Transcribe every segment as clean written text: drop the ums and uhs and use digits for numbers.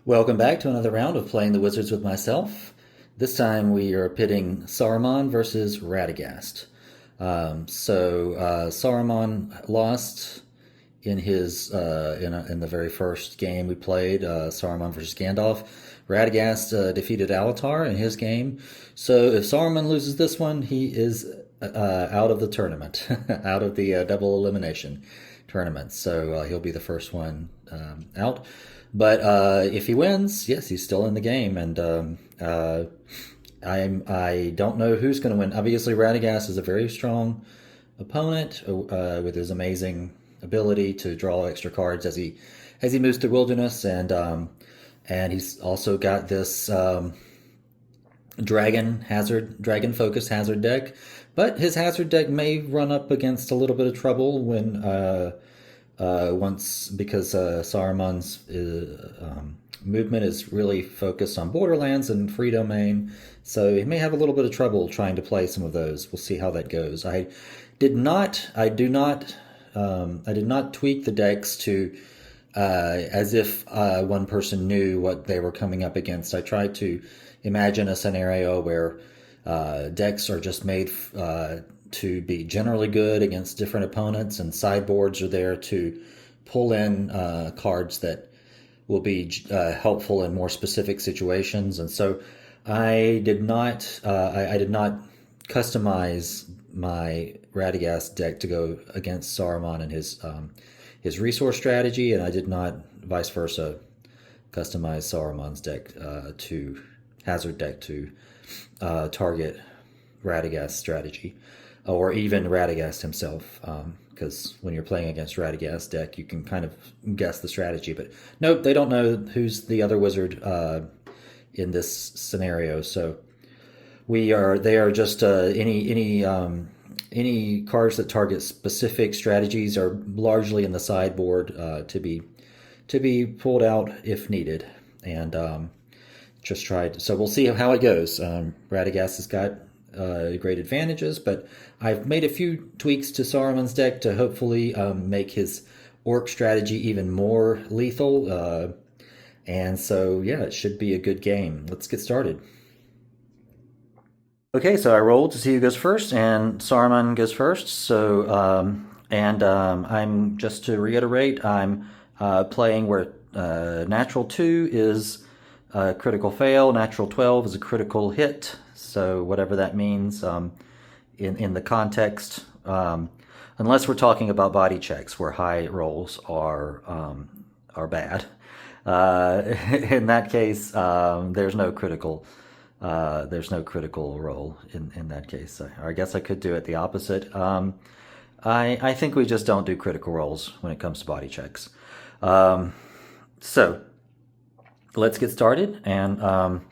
Welcome back to another round of Playing the Wizards with myself. This time we are pitting Saruman versus Radagast. Saruman lost in his in the very first game we played, Saruman versus Gandalf. Radagast defeated Alatar in his game. So if Saruman loses this one, he is out of the tournament, out of the double elimination tournament. So he'll be the first one out. But if he wins, yes, he's still in the game, and I don't know who's going to win. Obviously, Radagast is a very strong opponent with his amazing ability to draw extra cards as he moves through Wilderness, and he's also got this dragon focused hazard deck. But his hazard deck may run up against a little bit of trouble when because Saruman's movement is really focused on Borderlands and Free Domain, so he may have a little bit of trouble trying to play some of those. We'll see how that goes. I did not tweak the decks to as if one person knew what they were coming up against. I tried to imagine a scenario where decks are just made to be generally good against different opponents, and sideboards are there to pull in cards that will be helpful in more specific situations. And so I did not customize my Radagast deck to go against Saruman and his resource strategy, and I did not vice versa customize Saruman's deck to hazard deck to target Radagast's strategy, or even Radagast himself, because when you're playing against Radagast's deck, you can kind of guess the strategy. But nope, they don't know who's the other wizard in this scenario. So they are just any cards that target specific strategies are largely in the sideboard to be pulled out if needed, and just tried. So we'll see how it goes. Radagast has got great advantages, but I've made a few tweaks to Saruman's deck to hopefully make his orc strategy even more lethal. And so, yeah, it should be a good game. Let's get started. Okay, so I rolled to see who goes first, and Saruman goes first. So, I'm just to reiterate, I'm playing where natural 2 is a critical fail, natural 12 is a critical hit. So whatever that means in the context, unless we're talking about body checks where high rolls are bad. In that case, there's no critical roll in that case. I guess I could do it the opposite. I think we just don't do critical rolls when it comes to body checks. So let's get started, and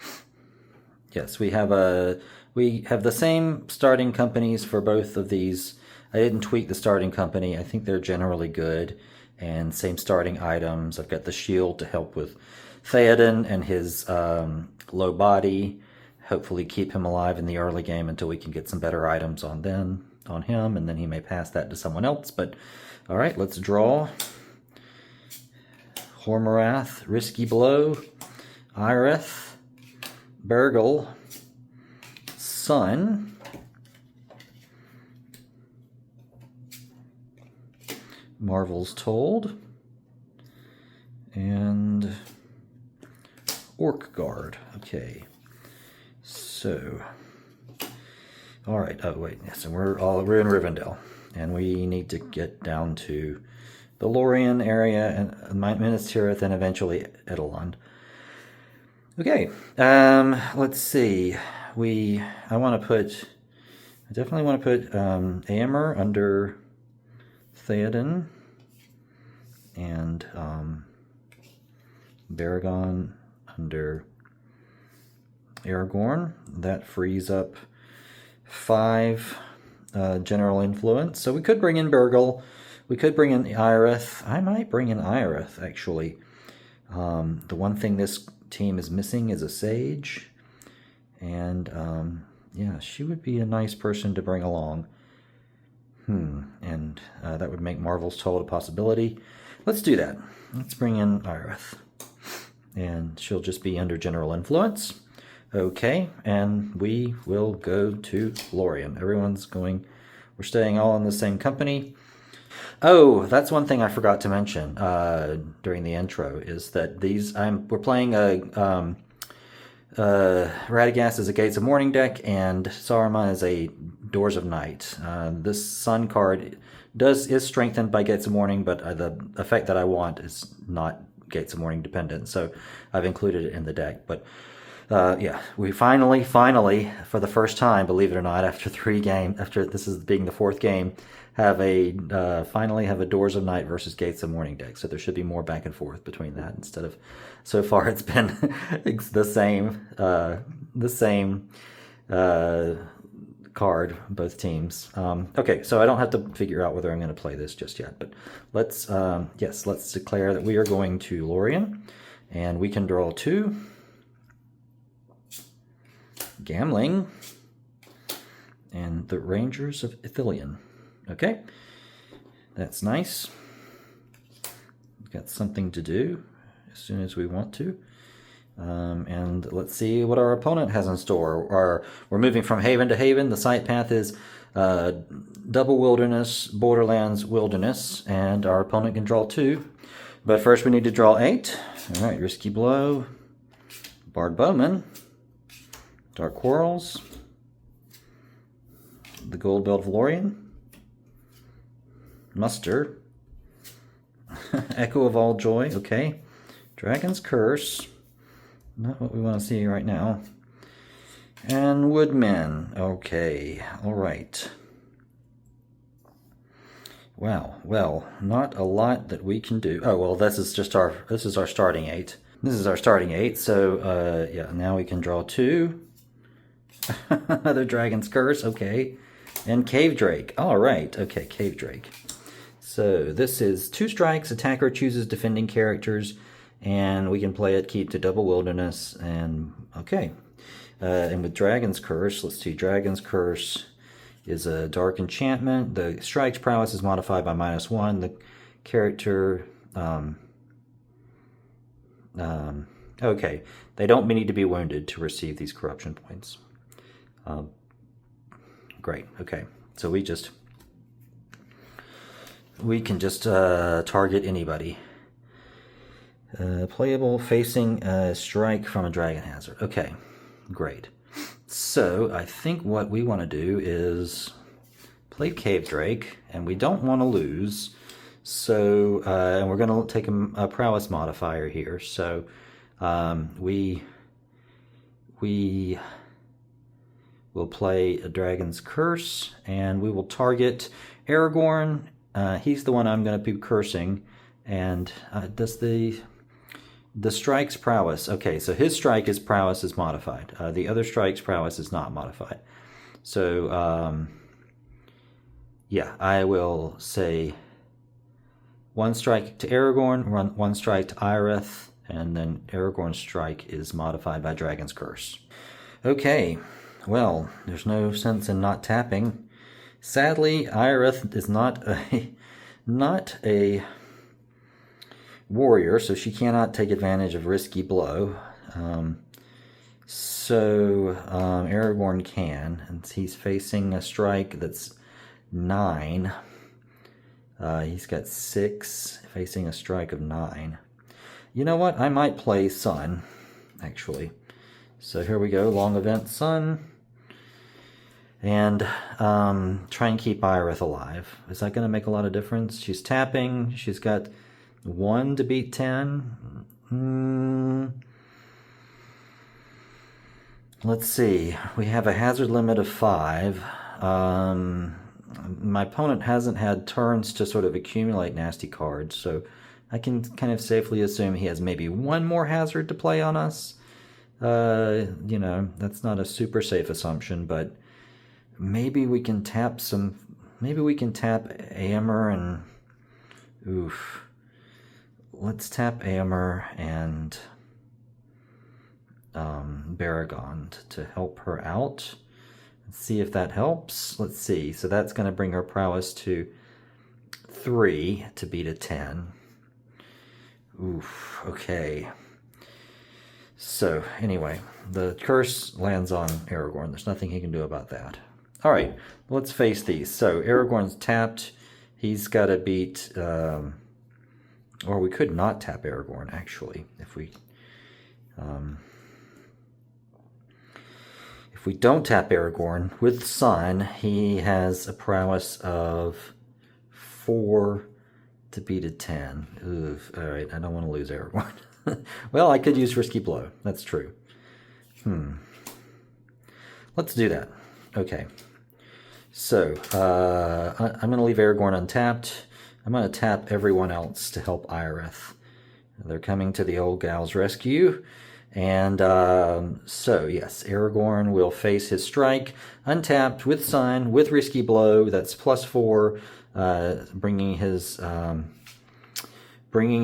yes, we have the same starting companies for both of these. I didn't tweak the starting company. I think they're generally good, and same starting items. I've got the shield to help with Théoden and his low body. Hopefully keep him alive in the early game until we can get some better items on him, and then he may pass that to someone else. But all right, let's draw. Hormorath, Risky Blow, Irith, Burgle, Sun, Marvel's Told, and Orc Guard. Okay, so, all right. Oh wait, yes, and we're in Rivendell, and we need to get down to the Lorien area and Minas Tirith, and eventually Edelland. Okay, let's see. I definitely want to put Éomer under Théoden, and Baragon under Aragorn. That frees up 5 general influence. So we could bring in Burgle. We could bring in Irith. I might bring in Irith, actually. The one thing this team is missing is a sage, and yeah, she would be a nice person to bring along. And that would make Marvel's Told a possibility. Let's do that. Let's bring in Irith. and she'll just be under general influence. Okay, and we will go to Lorien. Everyone's going, we're staying all in the same company. Oh, that's one thing I forgot to mention during the intro, is that we're playing Radagast is a Gates of Morning deck, and Saruman is a Doors of Night. This Sun card is strengthened by Gates of Morning, but the effect that I want is not Gates of Morning dependent, so I've included it in the deck. But yeah, we finally, for the first time, believe it or not, after 3 games, after this is being the 4th game, finally have a Doors of Night versus Gates of Morning deck. So there should be more back and forth between that, instead of, so far it's been the same card, both teams. Okay, so I don't have to figure out whether I'm going to play this just yet, but let's declare that we are going to Lorien, and we can draw 2. Gambling, and the Rangers of Ithilien. Okay, that's nice. We've got something to do as soon as we want to. And let's see what our opponent has in store. We're moving from haven to haven. The site path is double wilderness, borderlands, wilderness, and our opponent can draw 2. But first we need to draw 8. All right, risky blow, Bard Bowman, Dark Quarrels, the Gold Belt of Lorien, Muster, Echo of All Joy, okay, Dragon's Curse, not what we want to see right now, and Woodmen, okay, alright. Wow, well, not a lot that we can do. Oh, well, this is our starting 8. This is our starting 8, so yeah, now we can draw 2. Another Dragon's Curse, okay. And Cave Drake. Alright, okay, Cave Drake. So this is 2 strikes, attacker chooses defending characters, and we can play it, keep to double wilderness, and okay. And with Dragon's Curse, let's see, Dragon's Curse is a dark enchantment. The strike's prowess is modified by -1. The character, okay, they don't need to be wounded to receive these corruption points. Great, okay, so we can just target anybody. Playable facing a strike from a dragon hazard. Okay, great. So I think what we want to do is play Cave Drake, and we don't want to lose. So, and we're going to take a prowess modifier here. So we will play a Dragon's Curse, and we will target Aragorn. He's the one I'm going to be cursing. And does the strike's prowess? Okay, so his prowess is modified. The other strike's prowess is not modified. So, yeah, I will say 1 strike to Aragorn, 1 strike to Irith, and then Aragorn's strike is modified by Dragon's Curse. Okay, well, there's no sense in not tapping. Sadly, Irith is not a warrior, so she cannot take advantage of risky blow. Aragorn can, and he's facing a strike that's 9. He's got 6, facing a strike of 9. You know what? I might play Sun, actually. So here we go, long event Sun. And try and keep Irith alive. Is that going to make a lot of difference? She's tapping. She's got 1 to beat 10. Let's see. We have a hazard limit of 5. My opponent hasn't had turns to sort of accumulate nasty cards, so I can kind of safely assume he has maybe 1 more hazard to play on us. You know, that's not a super safe assumption, but maybe we can tap Éomer and... Oof. Let's tap Éomer and Baragond to help her out. Let's see if that helps. Let's see. So that's going to bring her prowess to 3 to beat a 10. Oof. Okay. So, anyway, the curse lands on Aragorn. There's nothing he can do about that. All right, let's face these. So, Aragorn's tapped. He's got to beat... or we could not tap Aragorn, actually, if we... if we don't tap Aragorn with Sun, he has a prowess of 4 to beat a 10. Oof, all right, I don't want to lose Aragorn. Well, I could use Risky Blow. That's true. Let's do that. Okay. So, I'm going to leave Aragorn untapped. I'm going to tap everyone else to help Ioreth. They're coming to the old gal's rescue. And so, yes, Aragorn will face his strike, untapped, with Sun, with Risky Blow. That's +4, bringing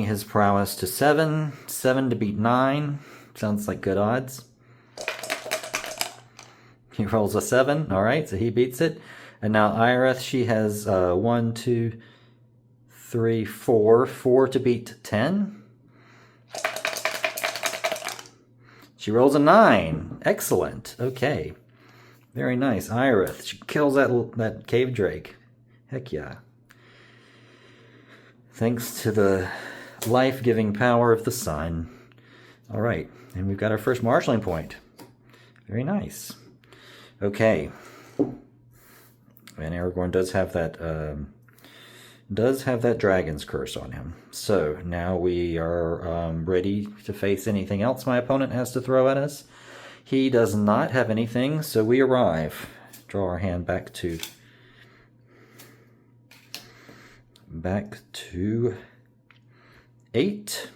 his prowess to 7. 7 to beat 9. Sounds like good odds. He rolls a 7. All right, so he beats it. And now Ioreth, she has 1, 2, 3, 4. 4 to beat 10. She rolls a 9. Excellent. Okay. Very nice. Ioreth. She kills that cave drake. Heck yeah. Thanks to the life-giving power of the sun. All right. And we've got our first marshalling point. Very nice. Okay. And Aragorn does have that dragon's curse on him. So now we are ready to face anything else my opponent has to throw at us. He does not have anything, so we arrive. Draw our hand back to 8.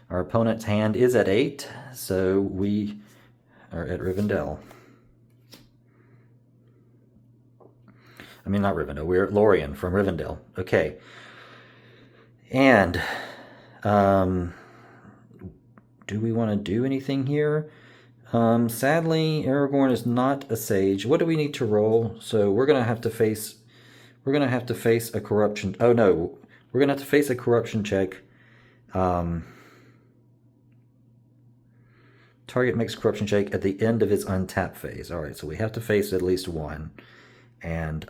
Our opponent's hand is at 8, so we are at Rivendell. I mean, not Rivendell. We're at Lorien from Rivendell. Okay. And do we want to do anything here? Sadly, Aragorn is not a sage. What do we need to roll? So we're gonna have to face a corruption. Oh no, we're gonna have to face a corruption check. Target makes a corruption check at the end of his untap phase. All right, so we have to face at least one. And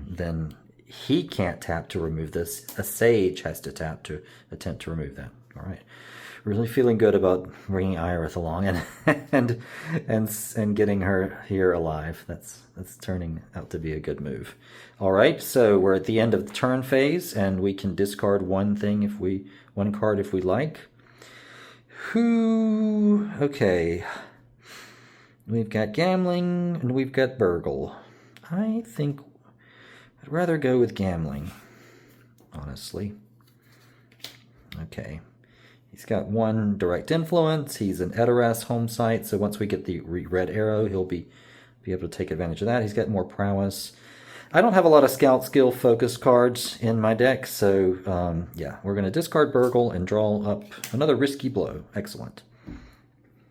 then he can't tap to remove this. A sage has to tap to attempt to remove that. All right, really feeling good about bringing Ioreth along and getting her here alive. That's turning out to be a good move. All right, so we're at the end of the turn phase, and we can discard one card if we like. Okay, we've got gambling and we've got burgle. I think I'd rather go with gambling, honestly. Okay. He's got 1 direct influence. He's an Edoras home site, so once we get the red arrow, he'll be able to take advantage of that. He's got more prowess. I don't have a lot of scout skill focus cards in my deck, so yeah, we're going to discard burgle and draw up another Risky Blow. Excellent.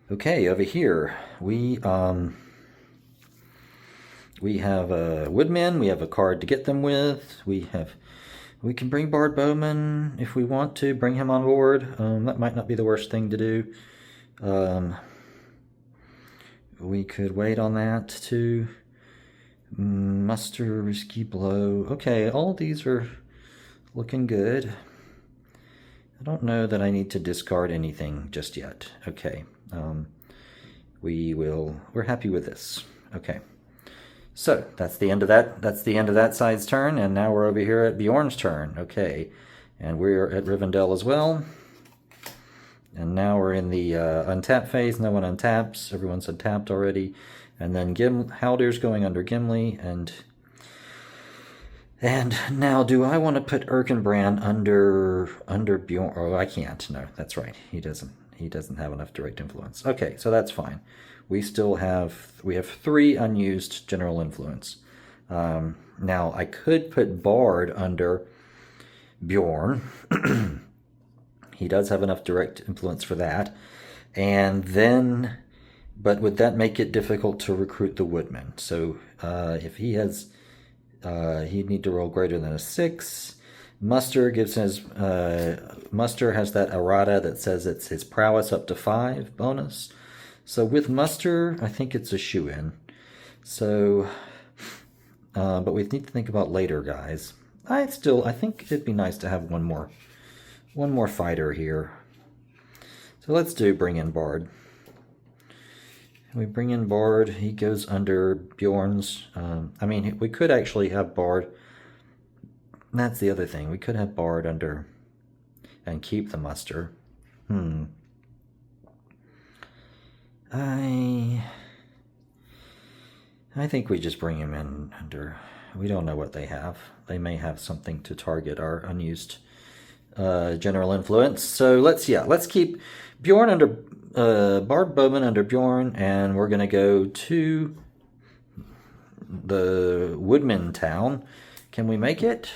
Okay, over here, we have woodmen. We have a card to get them with. We can bring Bard Bowman if we want to. Bring him on board. That might not be the worst thing to do. We could wait on that to muster Risky Blow. Okay, all of these are looking good. I don't know that I need to discard anything just yet. Okay, we're happy with this. Okay. So that's the end of that. That's the end of that side's turn, and now we're over here at Bjorn's turn. Okay, and we're at Rivendell as well. And now we're in the untap phase. No one untaps. Everyone's untapped already. And then Haldir's going under Gimli, and now do I want to put Erkenbrand under Bjorn? Oh, I can't. No, that's right. He doesn't have enough direct influence. Okay, so that's fine. We have 3 unused general influence. Now I could put Bard under Bjorn. He does have enough direct influence for that. And then, but would that make it difficult to recruit the woodman? So if he has, he'd need to roll greater than a 6. Muster gives his Muster has that errata that says it's his prowess up to 5 bonus. So with Muster, I think it's a shoe-in. So, but we need to think about later guys. I think it'd be nice to have one more fighter here. So let's bring in Bard. We bring in Bard. He goes under Bjorn's. I mean, we could actually have Bard. That's the other thing. We could have Bard under and keep the Muster. I think we just bring him in under. We don't know what they have. They may have something to target our unused general influence. So let's keep Bjorn under Bard Bowman under Bjorn, and we're gonna go to the Woodman town. Can we make it?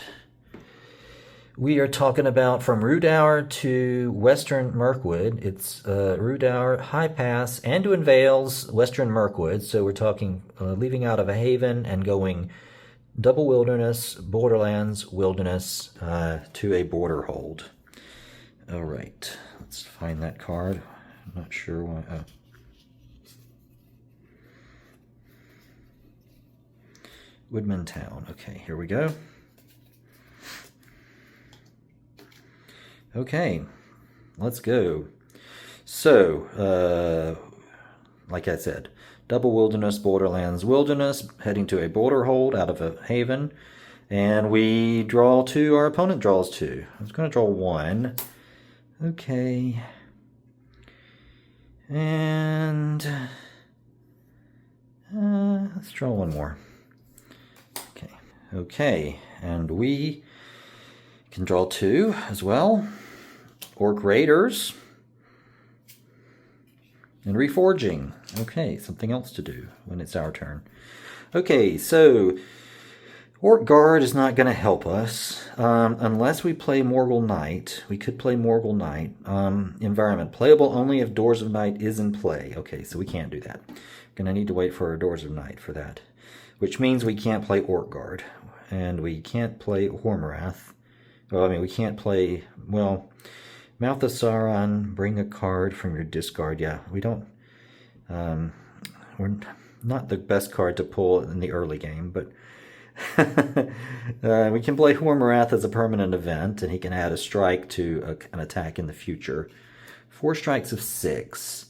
We are talking about from Rudour to Western Mirkwood. It's Rudour, High Pass, Anduin Vales, Western Mirkwood. So we're talking leaving out of a haven and going double wilderness, borderlands, wilderness to a border hold. All right, let's find that card. I'm not sure why. Woodman Town. Okay, here we go. Okay, let's go. So, like I said, double wilderness, borderlands, wilderness, heading to a border hold out of a haven. And we draw 2, our opponent draws 2. I was going to draw 1. Okay. And let's draw 1 more. Okay. Okay, and we can draw 2 as well. Orc Raiders. And Reforging. Okay, something else to do when it's our turn. Okay, so Orc Guard is not going to help us unless we play Morgul Knight. We could play Morgul Knight. Environment. Playable only if Doors of Night is in play. Okay, so we can't do that. We're going to need to wait for Doors of Night for that. Which means we can't play Orc Guard. And we can't play Hormarath. Well, I mean, we can't play, well, Mouth of Sauron, bring a card from your discard. Yeah, we don't, we're not the best card to pull in the early game, but we can play Hormarath as a permanent event, and he can add a strike to an attack in the future. 4 strikes of 6.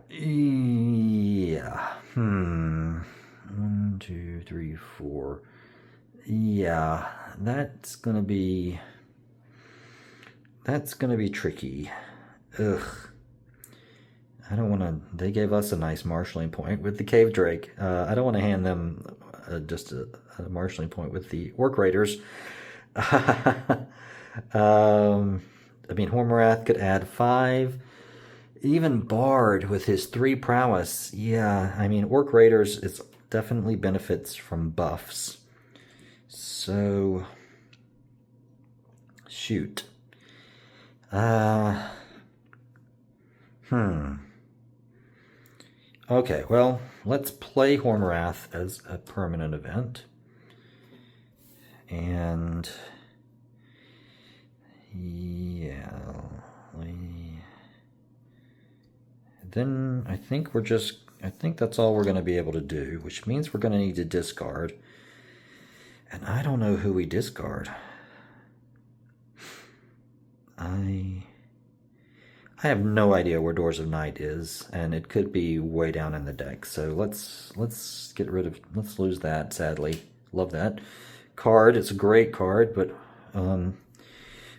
Yeah. 1, 2, 3, 4. Yeah, that's gonna be tricky. Ugh. I don't want to. They gave us a nice marshalling point with the Cave Drake. I don't want to hand them just a marshalling point with the Orc Raiders. I mean, Hormarath could add 5. Even Bard with his 3 prowess. Yeah, I mean, Orc Raiders is definitely benefits from buffs. So, shoot. Okay, well, let's play Hormarath as a permanent event. And, yeah, then I think that's all we're going to be able to do, which means we're going to need to discard. And I don't know who we discard. I have no idea where Doors of Night is, and it could be way down in the deck. So let's lose that, sadly. Love that card. It's a great card, but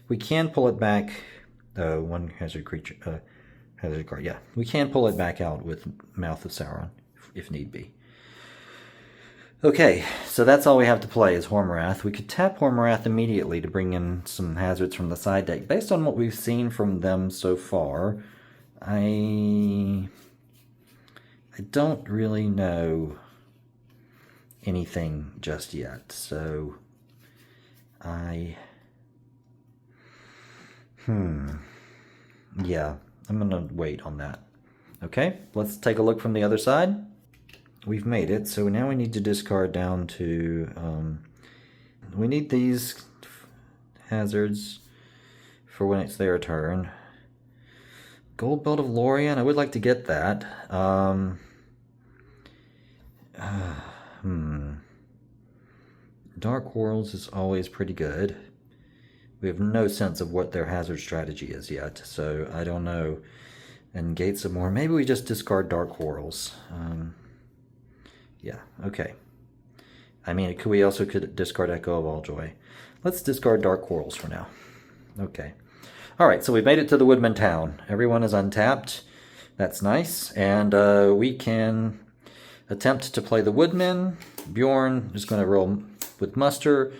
we can pull it back. One hazard creature, hazard card. Yeah, we can pull it back out with Mouth of Sauron if need be. Okay, so that's all we have to play is Hormarath. We could tap Hormarath immediately to bring in some hazards from the side deck. Based on what we've seen from them so far, I don't really know anything just yet. So yeah, I'm gonna wait on that. Okay, let's take a look from the other side. We've made it, so now we need to discard down to, we need these hazards for when it's their turn. Gold Belt of Lorien, I would like to get that. Dark Worlds is always pretty good. We have no sense of what their hazard strategy is yet, so I don't know. And Gates of More, maybe we just discard Dark Worlds. Yeah, okay. I mean, we also could discard Echo of Alljoy. Let's discard Dark Quarrels for now. Okay. Alright, so we've made it to the Woodman Town. Everyone is untapped. That's nice. And we can attempt to play the Woodman. Bjorn is going to roll with Muster.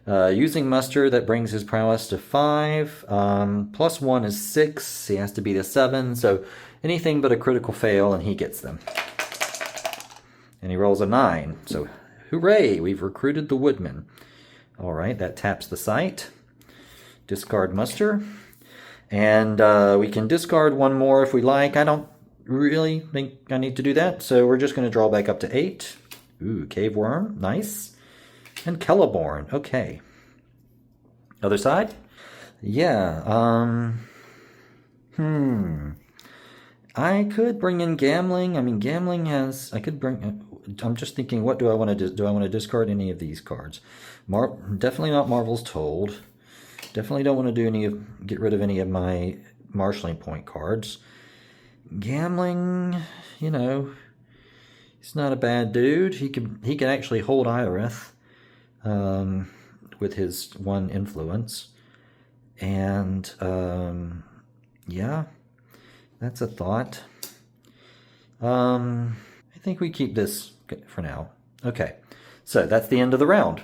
Using Muster, that brings his prowess to 5. +1 is 6. He has to beat a 7. So anything but a critical fail, and he gets them. And he rolls a 9. So hooray, we've recruited the Woodman. Alright, that taps the site. Discard Muster. And we can discard one more if we like. I don't really think I need to do that, so we're just going to draw back up to 8. Ooh, Cave Worm, nice. And Celeborn, okay. Other side? Yeah, I could bring in Gambling. I mean, Gambling has... I could bring... I'm just thinking, what do I want to do? Do I want to discard any of these cards? Definitely not Marvel's Told. Definitely don't want to get rid of any of my Marshalling Point cards. Gambling, you know, he's not a bad dude. He can actually hold Ioreth with his 1 influence. And yeah, that's a thought. I think we keep this for now. Okay, so that's the end of the round.